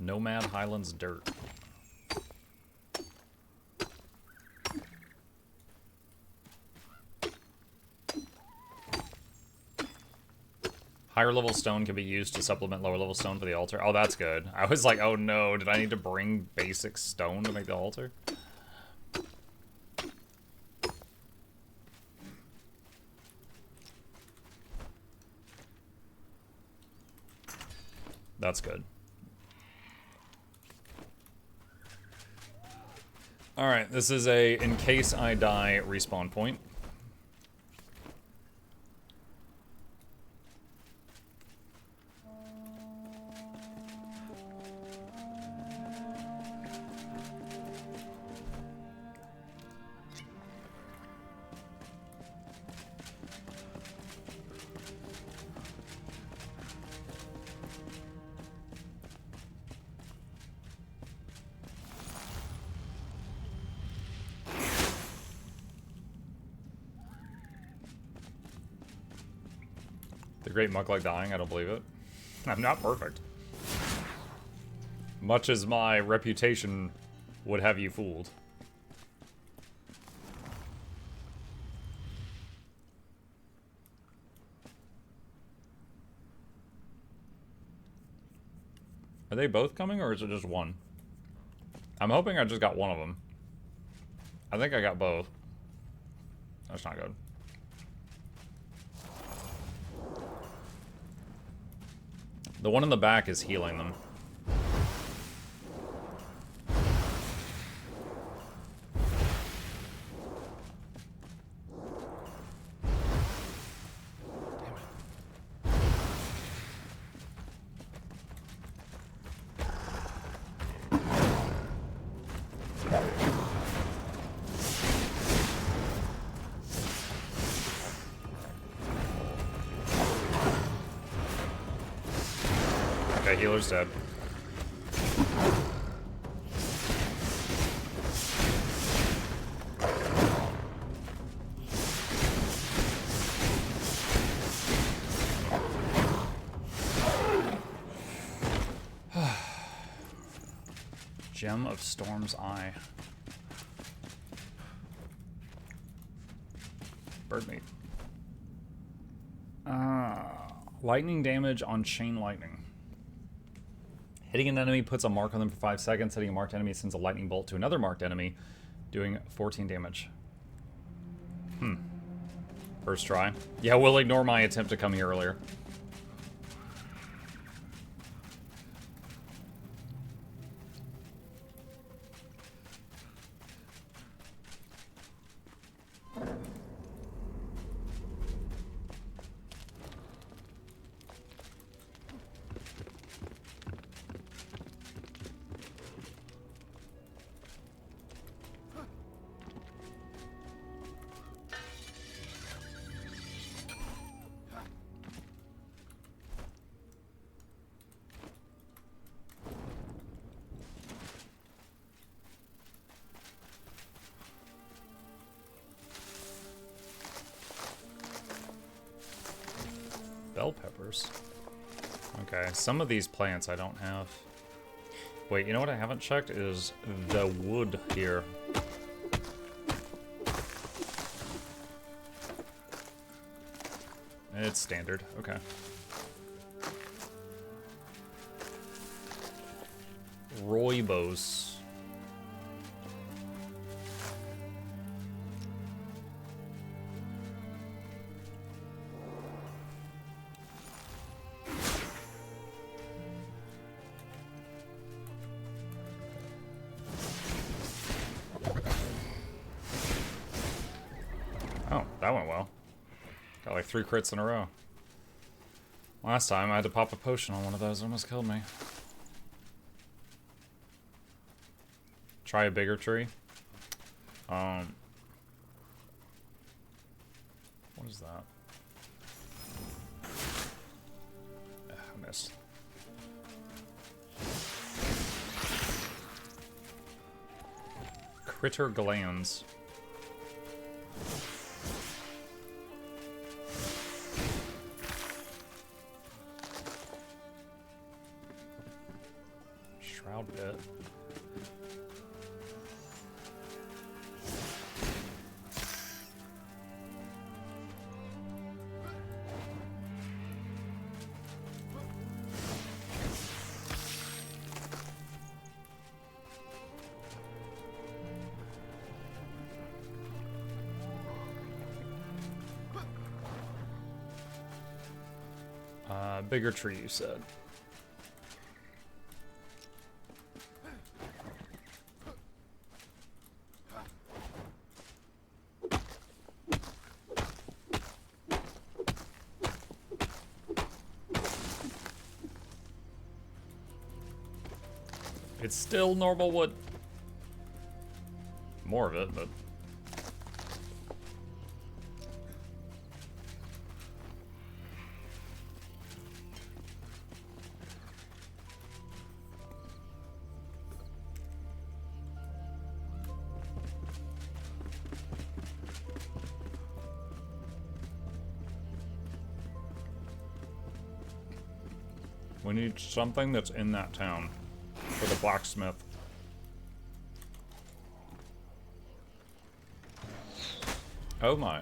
Nomad Highlands Dirt. Higher level stone can be used to supplement lower level stone for the altar. Oh, that's good. I was like, oh no, did I need to bring basic stone to make the altar? That's good. Alright, this is a in case I die respawn point. The great Mukluk dying, I don't believe it. I'm not perfect. Much as my reputation would have you fooled. Are they both coming, or is it just one? I'm hoping I just got one of them. I think I got both. That's not good. The one in the back is healing them. Okay, healer's dead. Gem of Storm's Eye. Bird meat. Lightning damage on chain lightning. Hitting an enemy puts a mark on them for 5 seconds. Hitting a marked enemy sends a lightning bolt to another marked enemy, doing 14 damage. First try. Yeah, we'll ignore my attempt to come here earlier. Bell peppers. Okay, some of these plants I don't have. Wait, you know what I haven't checked is the wood here. It's standard, okay. Rooibos. Oh, that went well. Got like 3 crits in a row. Last time I had to pop a potion on one of those, it almost killed me. Try a bigger tree. What is that? I missed. Critter glands. Enshrouded. Bigger tree, you said. It's still normal wood. More of it, but... We need something that's in that town for the blacksmith. Oh my.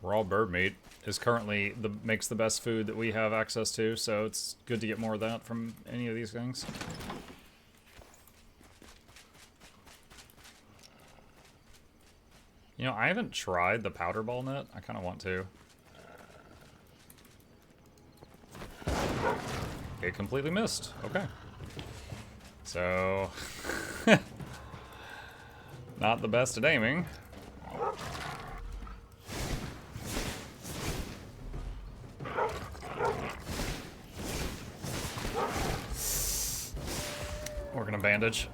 Raw bird meat is currently makes the best food that we have access to, so it's good to get more of that from any of these things. You know, I haven't tried the powder ball net. I kind of want to. It completely missed. Okay. So, not the best at aiming. We're gonna bandage.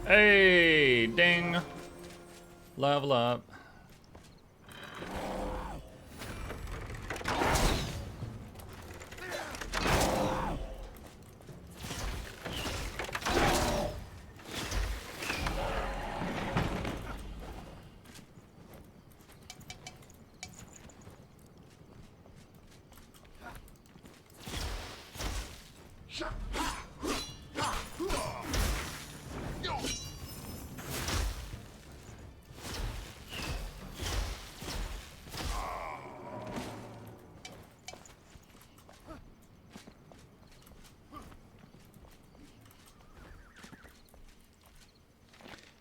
Hey, ding. Level up.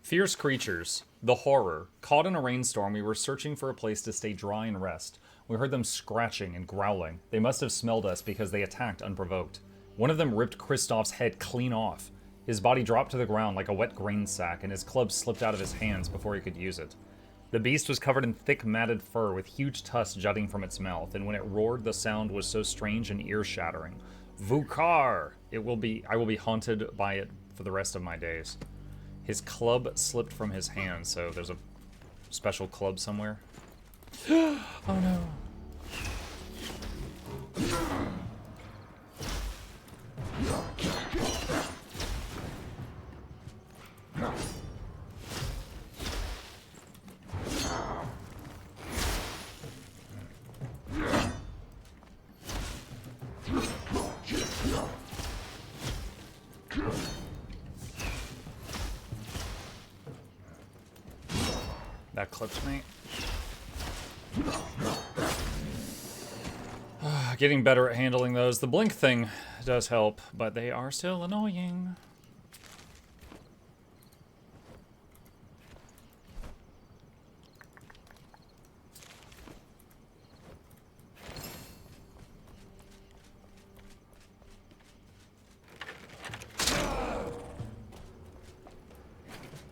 Fierce creatures. The horror. Caught in a rainstorm, we were searching for a place to stay dry and rest. We heard them scratching and growling. They must have smelled us because they attacked unprovoked. One of them ripped Kristoff's head clean off. His body dropped to the ground like a wet grain sack, and his club slipped out of his hands before he could use it. The beast was covered in thick, matted fur with huge tusks jutting from its mouth, and when it roared, the sound was so strange and ear-shattering. Vukar! I will be haunted by it for the rest of my days. His club slipped from his hand, so there's a special club somewhere. Oh no. That clipped me. Getting better at handling those. The blink thing does help, but they are still annoying.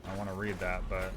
I want to read that, but...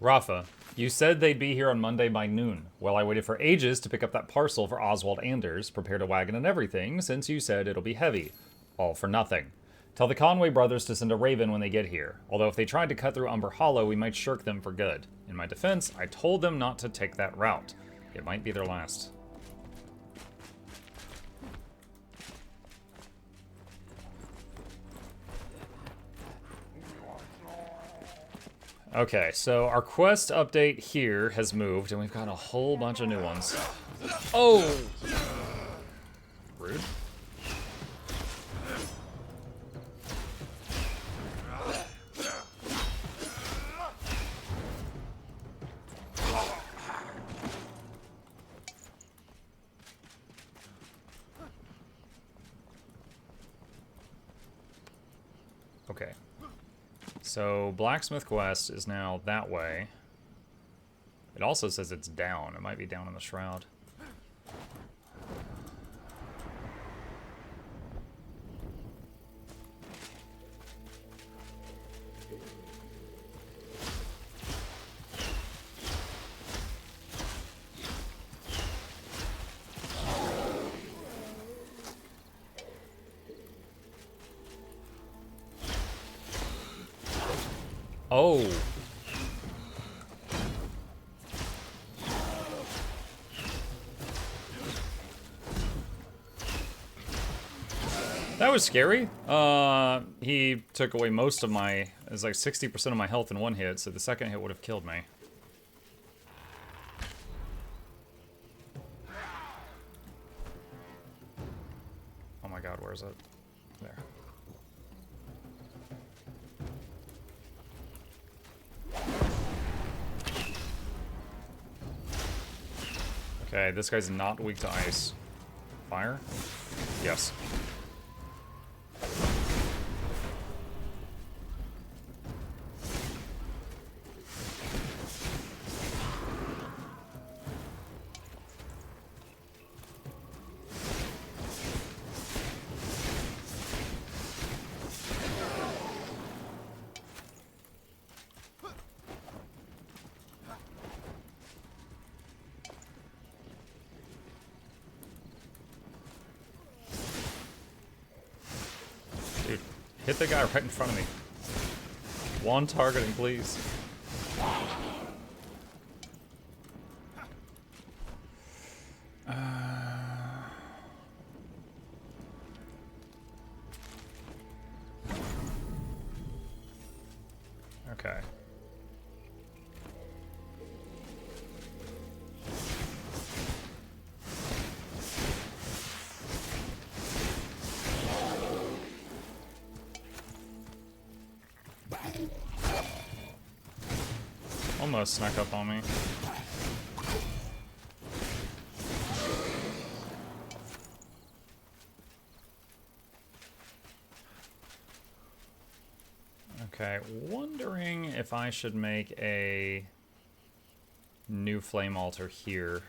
Rafa, you said they'd be here on Monday by noon. Well, I waited for ages to pick up that parcel for Oswald Anders, prepared a wagon and everything, since you said it'll be heavy. All for nothing. Tell the Conway brothers to send a raven when they get here. Although if they tried to cut through Umber Hollow, we might shirk them for good. In my defense, I told them not to take that route. It might be their last. Okay, so our quest update here has moved, and we've got a whole bunch of new ones. Oh! Rude. Okay. So, Blacksmith Quest is now that way. It also says it's down. It might be down in the Shroud. Oh. That was scary. He took away most of my... It was like 60% of my health in one hit, so the second hit would have killed me. Oh my god, where is it? There. Okay, this guy's not weak to ice. Fire? Yes. Dude, hit the guy right in front of me. One targeting, please. Okay. Almost snuck up on me. Okay, wondering if I should make a new flame altar here.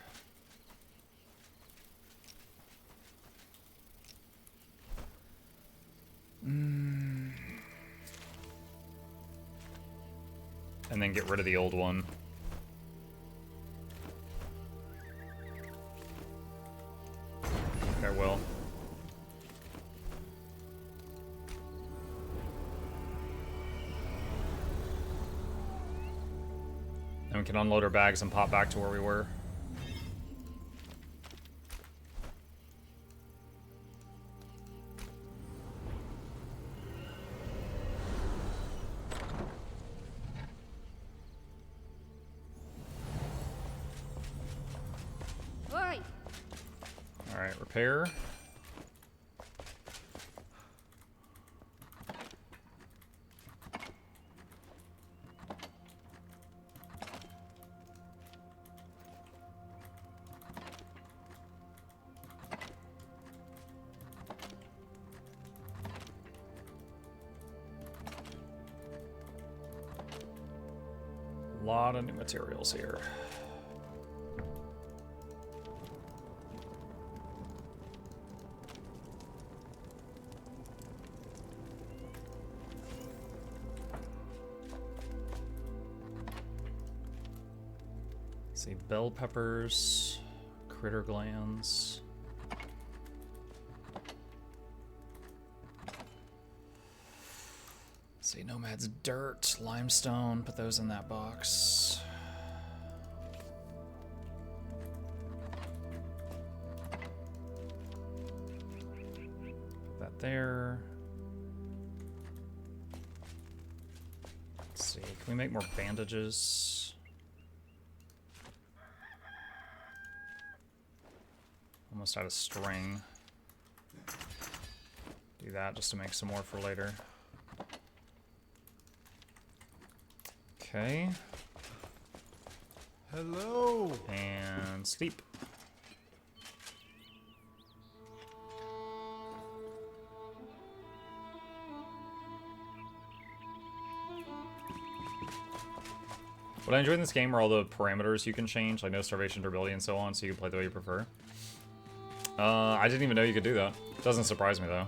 And then get rid of the old one. Okay, well. And we can unload our bags and pop back to where we were. repair. A lot of new materials here. Let's see, bell peppers, critter glands. See, Nomad's dirt, limestone, put those in that box. That there. Let's see, can we make more bandages? Almost out of string. Do that just to make some more for later. Okay. Hello. And sleep. What I enjoy in this game are all the parameters you can change, like no starvation, durability, and so on, so you can play the way you prefer. I didn't even know you could do that. Doesn't surprise me, though.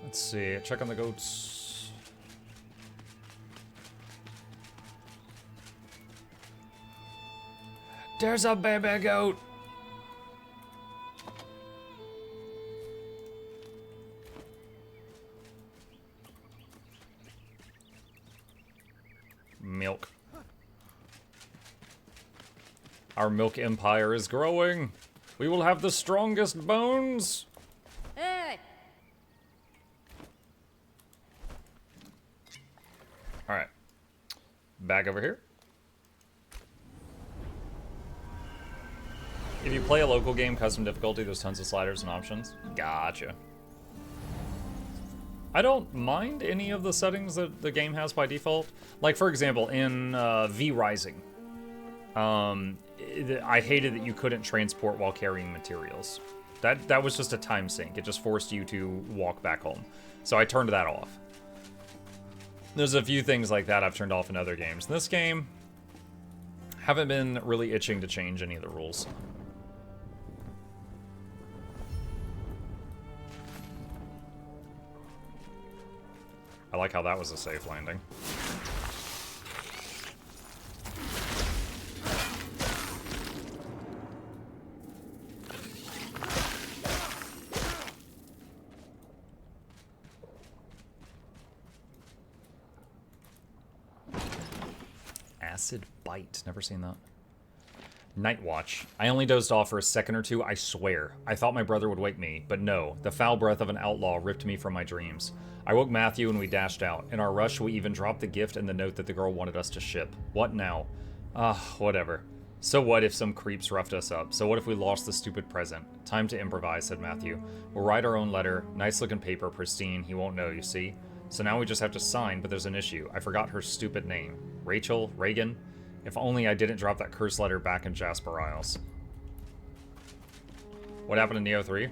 Let's see. Check on the goats. There's a baby goat! Milk. Our milk empire is growing. We will have the strongest bones. Hey! Alright. Back over here. If you play a local game, custom difficulty, there's tons of sliders and options. Gotcha. I don't mind any of the settings that the game has by default. Like, for example, in V Rising, I hated that you couldn't transport while carrying materials. That was just a time sink. It just forced you to walk back home. So I turned that off. There's a few things like that I've turned off in other games. In this game, haven't been really itching to change any of the rules. I like how that was a safe landing. Acid Bite. Never seen that. Night Watch. I only dozed off for a second or two, I swear. I thought my brother would wake me, but no. The foul breath of an outlaw ripped me from my dreams. I woke Matthew and we dashed out. In our rush, we even dropped the gift and the note that the girl wanted us to ship. What now? Whatever. So what if some creeps roughed us up? So what if we lost the stupid present? Time to improvise, said Matthew. We'll write our own letter. Nice looking paper, pristine. He won't know, you see? So now we just have to sign, but there's an issue. I forgot her stupid name. Rachel? Reagan? If only I didn't drop that cursed letter back in Jasper Isles. What happened in Neo 3?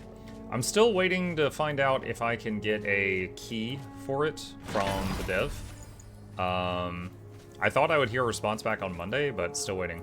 I'm still waiting to find out if I can get a key for it from the dev. I thought I would hear a response back on Monday, but still waiting.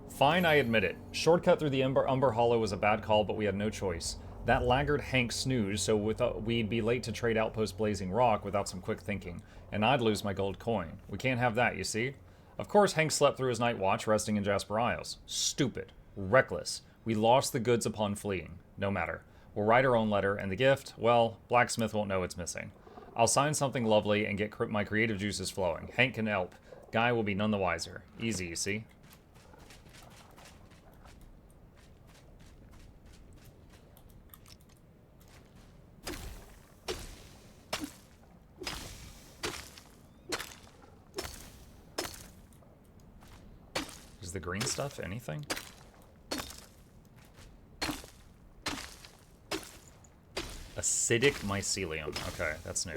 Fine, I admit it. Shortcut through the Umber Hollow was a bad call, but we had no choice. That laggard Hank snoozed, so we'd be late to trade Outpost Blazing Rock without some quick thinking. And I'd lose my gold coin. We can't have that, you see? Of course, Hank slept through his night watch, resting in Jasper Isles. Stupid. Reckless. We lost the goods upon fleeing. No matter. We'll write our own letter, and the gift, well, Blacksmith won't know it's missing. I'll sign something lovely and get my creative juices flowing. Hank can help. Guy will be none the wiser. Easy, you see? green stuff? Anything? Acidic mycelium. Okay, that's new.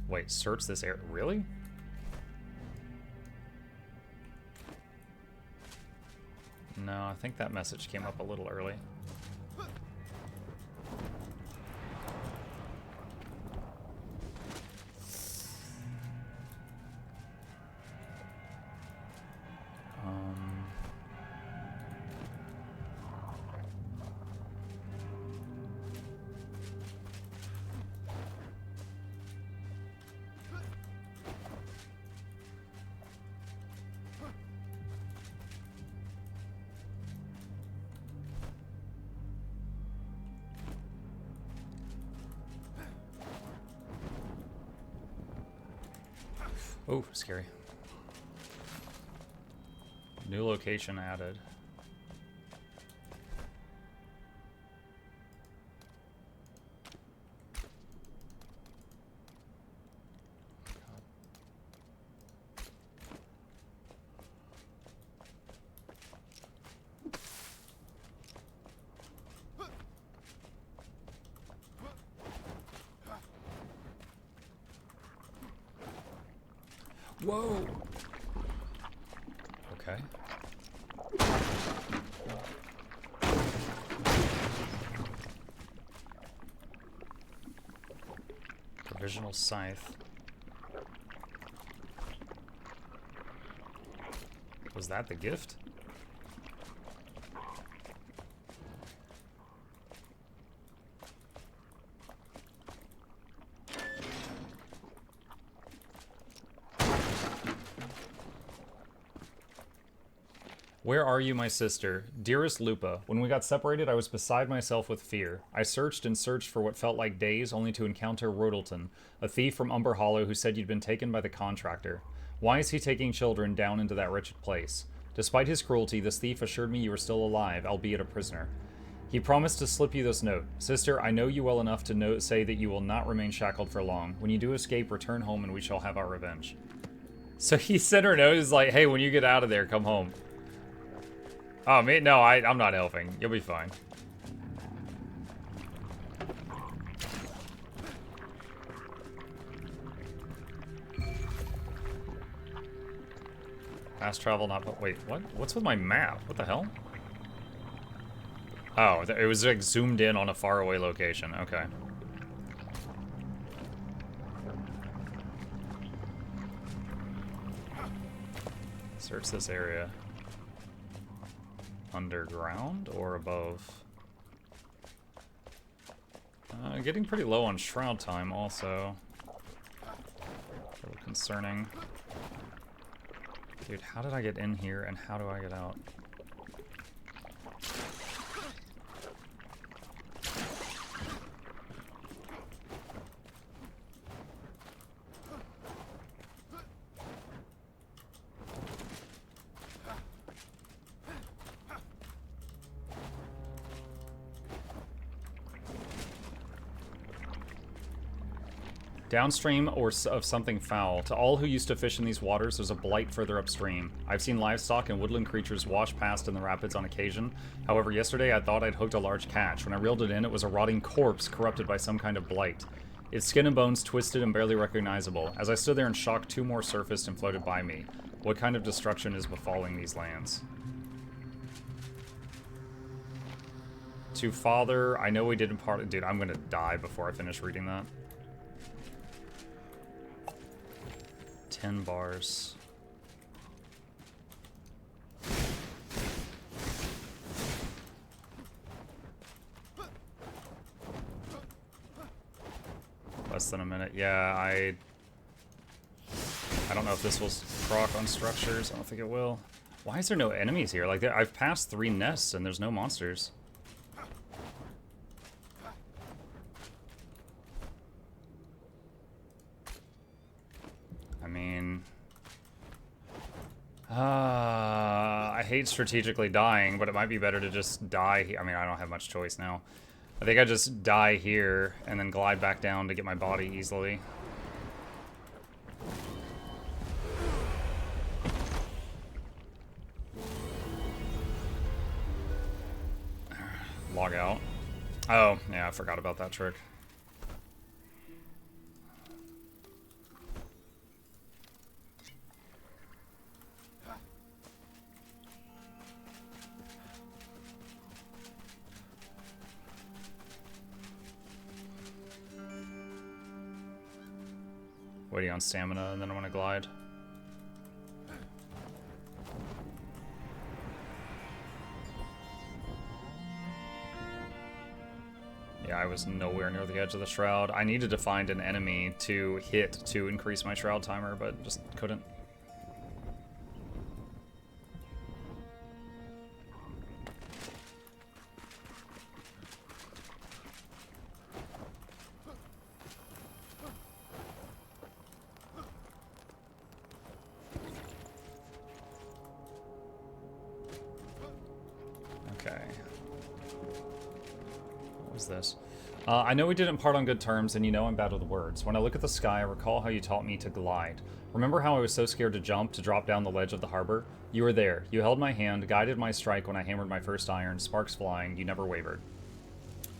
Wait, search this area. Really? No, I think that message came up a little early. Oh, scary. New location added. Whoa! Okay. Provisional scythe. Was that the gift? Where are you, my sister? Dearest Lupa, when we got separated, I was beside myself with fear. I searched and searched for what felt like days, only to encounter Rodalton, a thief from Umber Hollow who said you'd been taken by the contractor. Why is he taking children down into that wretched place? Despite his cruelty, this thief assured me you were still alive, albeit a prisoner. He promised to slip you this note. Sister, I know you well enough to say that you will not remain shackled for long. When you do escape, return home and we shall have our revenge. So he sent her note, he's like, hey, when you get out of there, come home. Oh, me? No, I'm not helping. You'll be fine. Fast travel, not... Wait, what? What's with my map? What the hell? Oh, it was like zoomed in on a faraway location. Okay. Search this area. Underground or above? Getting pretty low on shroud time also. A little concerning. Dude, how did I get in here and how do I get out? Downstream or of something foul. To all who used to fish in these waters, there's a blight further upstream. I've seen livestock and woodland creatures wash past in the rapids on occasion. However, yesterday I thought I'd hooked a large catch. When I reeled it in, it was a rotting corpse corrupted by some kind of blight. Its skin and bones twisted and barely recognizable. As I stood there in shock, two more surfaced and floated by me. What kind of destruction is befalling these lands? To Father, I know we didn't part... Dude, I'm gonna die before I finish reading that. 10 bars. Less than a minute. Yeah, I don't know if this will proc on structures. I don't think it will. Why is there no enemies here? Like, I've passed 3 nests and there's no monsters. I mean... I hate strategically dying, but it might be better to just die. I mean, I don't have much choice now. I think I just die here and then glide back down to get my body easily. Log out. Oh, yeah, I forgot about that trick. Waiting on stamina, and then I'm gonna glide. Yeah, I was nowhere near the edge of the shroud. I needed to find an enemy to hit to increase my shroud timer, but just couldn't. This. I know we didn't part on good terms, and you know I'm bad with words. When I look at the sky, I recall how you taught me to glide. Remember how I was so scared to jump, to drop down the ledge of the harbor? You were there. You held my hand, guided my strike when I hammered my first iron, sparks flying. You never wavered.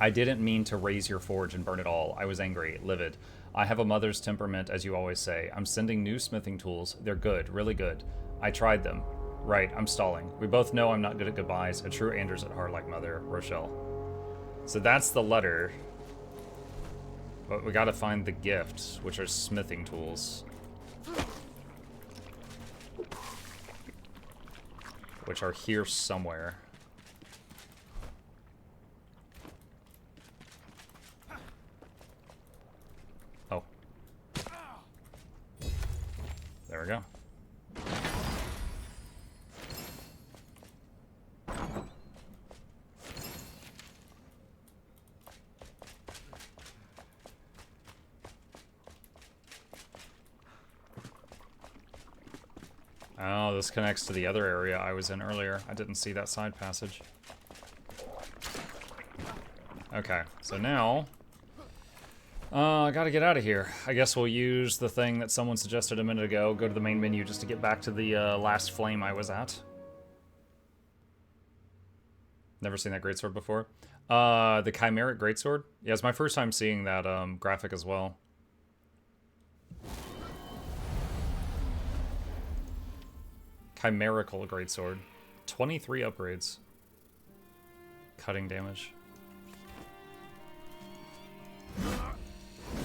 I didn't mean to raise your forge and burn it all. I was angry, livid. I have a mother's temperament, as you always say. I'm sending new smithing tools. They're good, really good. I tried them. Right, I'm stalling. We both know I'm not good at goodbyes. A true Anders at heart like Mother, Rochelle. So that's the letter. But we gotta find the gift, which are smithing tools. Which are here somewhere. Oh. There we go. Oh, this connects to the other area I was in earlier. I didn't see that side passage. Okay, so now... I gotta get out of here. I guess we'll use the thing that someone suggested a minute ago. Go to the main menu just to get back to the last flame I was at. Never seen that greatsword before. The Chimeric greatsword? Yeah, it's my first time seeing that graphic as well. Chimerical greatsword. 23 upgrades. Cutting damage.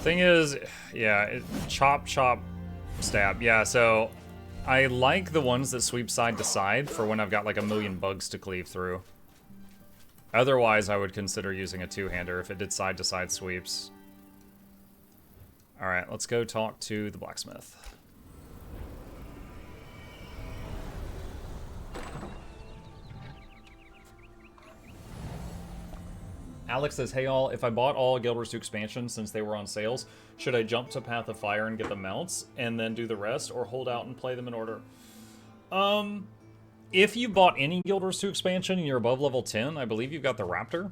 Thing is, yeah, chop, chop, stab. Yeah, so I like the ones that sweep side to side for when I've got like a million bugs to cleave through. Otherwise, I would consider using a two-hander if it did side to side sweeps. Alright, let's go talk to the blacksmith. Alex says, hey all, if I bought all Guild Wars 2 expansions since they were on sales, should I jump to Path of Fire and get the mounts and then do the rest, or hold out and play them in order? If you bought any Guild Wars 2 expansion and you're above level 10, I believe you've got the Raptor.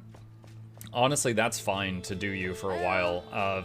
Honestly, that's fine to do you for a while. From